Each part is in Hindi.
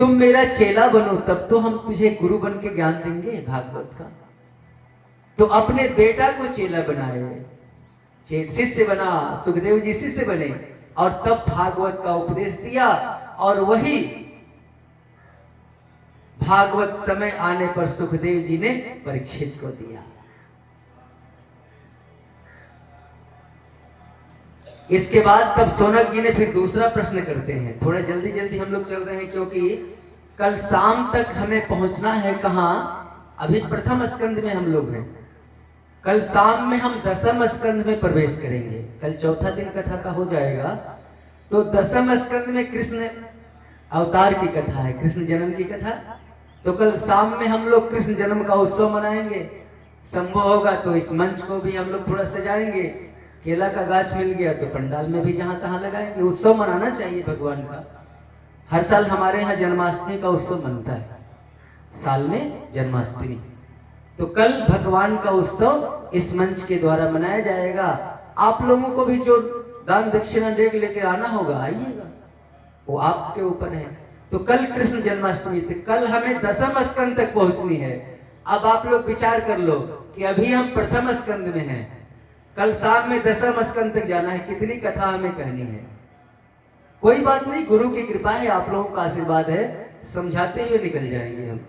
तुम मेरा चेला बनो तब तो हम तुझे गुरु बन के ज्ञान देंगे भागवत का। तो अपने बेटा को चेला बनाए, शिष्य बना, सुखदेव जी शिष्य बने और तब भागवत का उपदेश दिया। और वही भागवत समय आने पर सुखदेव जी ने परीक्षित को दिया। इसके बाद तब सौनक जी ने फिर दूसरा प्रश्न करते हैं। थोड़ा जल्दी जल्दी हम लोग चल रहे हैं क्योंकि कल शाम तक हमें पहुंचना है कहां। अभी प्रथम स्कंद में हम लोग हैं, कल शाम में हम दसम स्कंद में प्रवेश करेंगे। कल चौथा दिन कथा का हो जाएगा। तो दसम स्कंद में कृष्ण अवतार की कथा है, कृष्ण जन्म की कथा। तो कल शाम में हम लोग कृष्ण जन्म का उत्सव मनाएंगे। संभव होगा तो इस मंच को भी हम लोग थोड़ा सजाएंगे। केला का गाछ मिल गया तो पंडाल में भी जहां तहां लगाएंगे। उत्सव मनाना चाहिए भगवान का। हर साल हमारे यहाँ जन्माष्टमी का उत्सव मनता है, साल में जन्माष्टमी। तो कल भगवान का उत्सव इस मंच के द्वारा मनाया जाएगा। आप लोगों को भी जो दान दक्षिणा देख लेके आना होगा, आइएगा, वो आपके ऊपर है। तो कल कृष्ण जन्माष्टमी, तो कल हमें दसम स्कंद तक पहुंचनी है। अब आप लोग विचार कर लो कि अभी हम प्रथम स्कंद में हैं, कल शाम में दसम स्कंद तक जाना है, कितनी कथा हमें कहनी है। कोई बात नहीं, गुरु की कृपा है, आप लोगों का आशीर्वाद है, समझाते हुए निकल जाएंगे हम।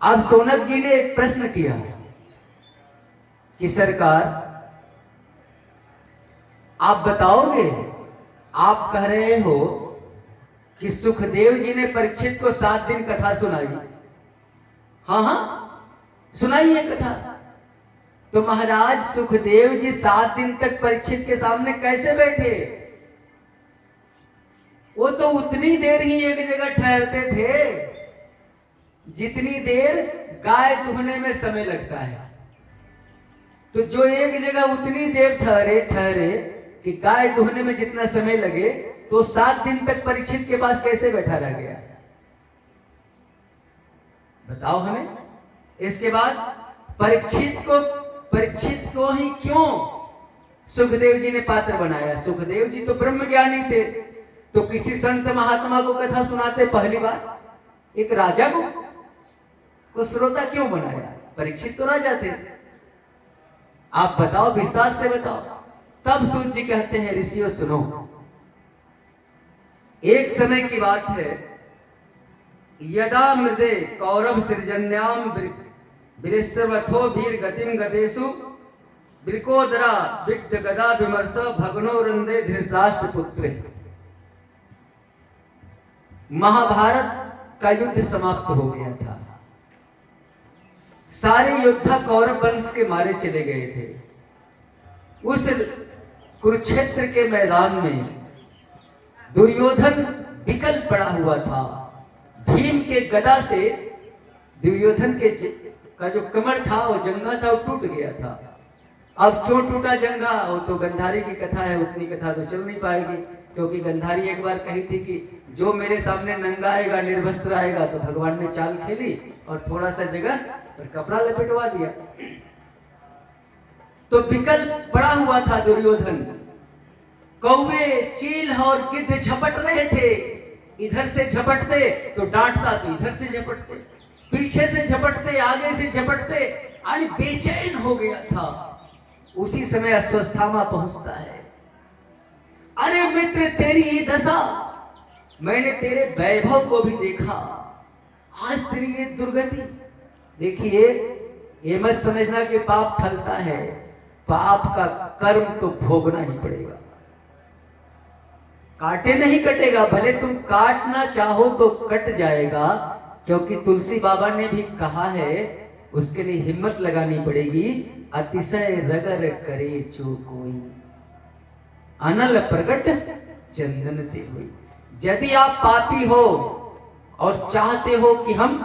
अब सौनक जी ने एक प्रश्न किया कि सरकार आप बताओगे, आप कह रहे हो कि सुखदेव जी ने परीक्षित को 7 दिन कथा सुनाई। हाँ हाँ सुनाई है कथा। तो महाराज सुखदेव जी 7 दिन तक परीक्षित के सामने कैसे बैठे? वो तो उतनी देर ही एक जगह ठहरते थे जितनी देर गाय दुहने में समय लगता है। तो जो एक जगह उतनी देर ठहरे कि गाय दुहने में जितना समय लगे, तो 7 दिन तक परीक्षित के पास कैसे बैठा रह गया? बताओ हमें। इसके बाद परीक्षित को ही क्यों सुखदेव जी ने पात्र बनाया? सुखदेव जी तो ब्रह्म ज्ञानी थे, तो किसी संत महात्मा को कथा सुनाते पहली बार, एक राजा को श्रोता क्यों बनाया? परीक्षित तो राजा थे। आप बताओ, विस्तार से बताओ। तब सूत जी कहते हैं, ऋषियों सुनो, एक समय की बात है, यदा मृदे कौरव सृजन्याम विरेश्वथो वीर गतिम गदेशु वृकोदरा विग्ध गदा विमर्श भगनो रंदे धृतराष्ट्र पुत्रे। महाभारत का युद्ध समाप्त हो गया था। सारे योद्धा कौरव वंश के मारे चले गए थे। उस कुरुक्षेत्र के मैदान में दुर्योधन विकल पड़ा हुआ था। भीम के गदा से दुर्योधन का जो कमर था, वो जंघा था, वो टूट गया था। अब क्यों टूटा जंघा, वो तो गंधारी की कथा है, उतनी कथा तो चल नहीं पाएगी। क्योंकि गंधारी एक बार कही थी कि जो मेरे सामने नंगा आएगा, निर्वस्त्र आएगा, तो भगवान ने चाल खेली और थोड़ा सा जगह पर कपड़ा लपेटवा दिया। तो विकल पड़ा हुआ था दुर्योधन। कौवे, चील और गिद्ध झपट रहे थे। इधर से झपटते तो डांटता, तो इधर से झपटते, पीछे से झपटते, आगे से झपटते, और बेचैन हो गया था। उसी समय अश्वस्थामा पहुंचता है। अरे मित्र, तेरी ये दशा, मैंने तेरे वैभव को भी देखा, आज तेरी ये दुर्गति। देखिए, ये मत समझना कि पाप फलता है, पाप का कर्म तो भोगना ही पड़ेगा। काटे नहीं कटेगा, भले तुम काटना चाहो तो कट जाएगा। क्योंकि तुलसी बाबा ने भी कहा है, उसके लिए हिम्मत लगानी पड़ेगी। अतिशय रगर करे जो कोई, अनल प्रगट चंदन ते हुई। यदि आप पापी हो और चाहते हो कि हम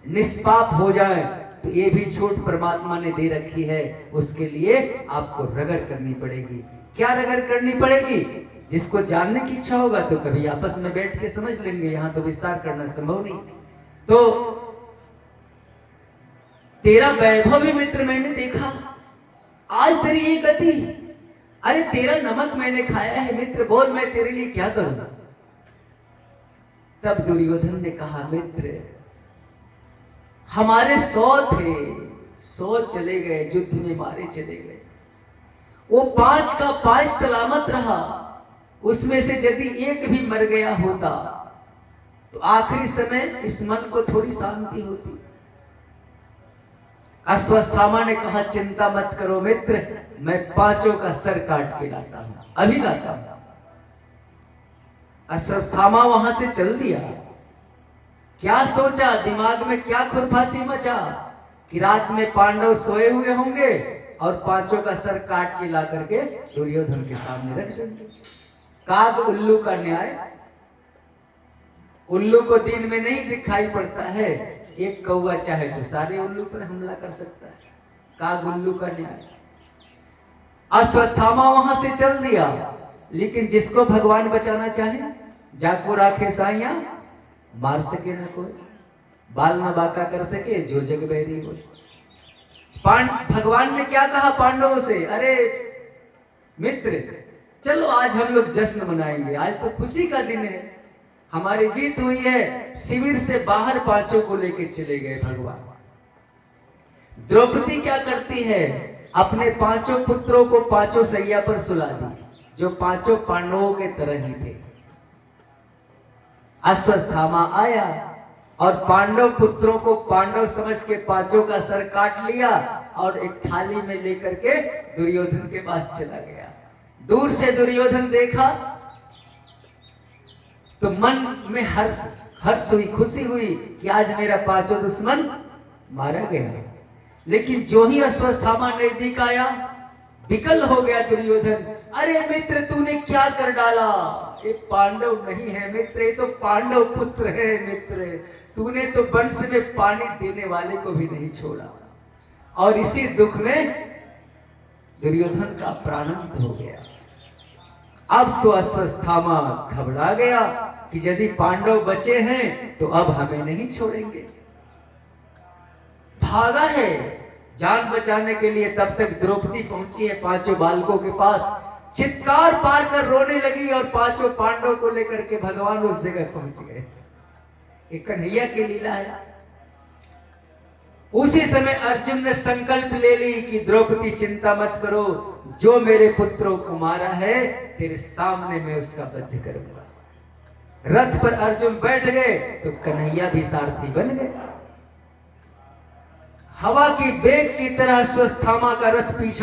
निष्पाप हो जाएं, तो ये भी छूट परमात्मा ने दे रखी है। उसके लिए आपको रगर करनी पड़ेगी। क्या रगर करनी पड़ेगी? जिसको जानने की इच्छा होगा तो कभी आपस में बैठ के समझ लेंगे, यहां तो विस्तार करना संभव नहीं। तो तेरा वैभव भी मित्र मैंने देखा, आज तेरी ये गति। अरे तेरा नमक मैंने खाया है मित्र, बोल मैं तेरे लिए क्या करूं? तब दुर्योधन ने कहा, मित्र हमारे 100 थे, 100 चले गए, युद्ध में मारे चले गए, वो 5 का 5 सलामत रहा, उसमें से यदि एक भी मर गया होता तो आखिरी समय इस मन को थोड़ी शांति होती। अश्वत्थामा ने कहा, चिंता मत करो मित्र, मैं 5 का सर काट के लाता हूं, अभी लाता हूं। अश्वत्थामा वहां से चल दिया। क्या सोचा, दिमाग में क्या खुरफाती मचा कि रात में पांडव सोए हुए होंगे और 5 का सर काट के ला करके दुर्योधन के सामने रख देंगे। काग उल्लू का न्याय, उल्लू को दिन में नहीं दिखाई पड़ता है, एक कौवा चाहे तो सारे उल्लू पर हमला कर सकता है। काग उल्लू का न्याय। अश्वत्थामा वहां से चल दिया, लेकिन जिसको भगवान बचाना चाहे, जाको राखे साइया, मार सके ना कोई, बाल न बाका कर सके जो जग बैरी हो। भगवान ने क्या कहा पांडवों से, अरे मित्र चलो आज हम लोग जश्न मनाएंगे, आज तो खुशी का दिन है, हमारी जीत हुई है। शिविर से बाहर 5 को लेके चले गए भगवान। द्रौपदी क्या करती है, अपने 5 पुत्रों को 5 सैया पर सुला दी, जो 5 पांडवों के तरह ही थे। अश्वत्थामा आया और पांडव पुत्रों को पांडव समझ के 5 का सर काट लिया और एक थाली में लेकर के दुर्योधन के पास चला गया। दूर से दुर्योधन देखा तो मन में हर्ष हुई, खुशी हुई कि आज मेरा 5 दुश्मन मारा गया। लेकिन जो ही अश्वत्थामा नजदीक आया, विकल हो गया दुर्योधन। अरे मित्र तूने क्या कर डाला, ये पांडव नहीं है मित्र, ये तो पांडव पुत्र है मित्र, तूने तो वंश में पानी देने वाले को भी नहीं छोड़ा। और इसी दुख में दुर्योधन का प्राणांत हो गया। अब तो अश्वत्थामा घबरा गया कि यदि पांडव बचे हैं तो अब हमें नहीं छोड़ेंगे। भागा है जान बचाने के लिए। तब तक द्रौपदी पहुंची है 5 बालकों के पास, चित्कार पार कर रोने लगी और 5 पांडव को लेकर के भगवान उस जगह पहुंच गए। एक कन्हैया की लीला है। उसी समय अर्जुन ने संकल्प ले ली कि द्रौपदी चिंता मत करो, जो मेरे पुत्रों को मारा है तेरे सामने मैं उसका वध करूंगा। रथ पर अर्जुन बैठ गए तो कन्हैया भी सारथी बन गए। हवा की बेग की तरह अश्वत्थामा का रथ पीछा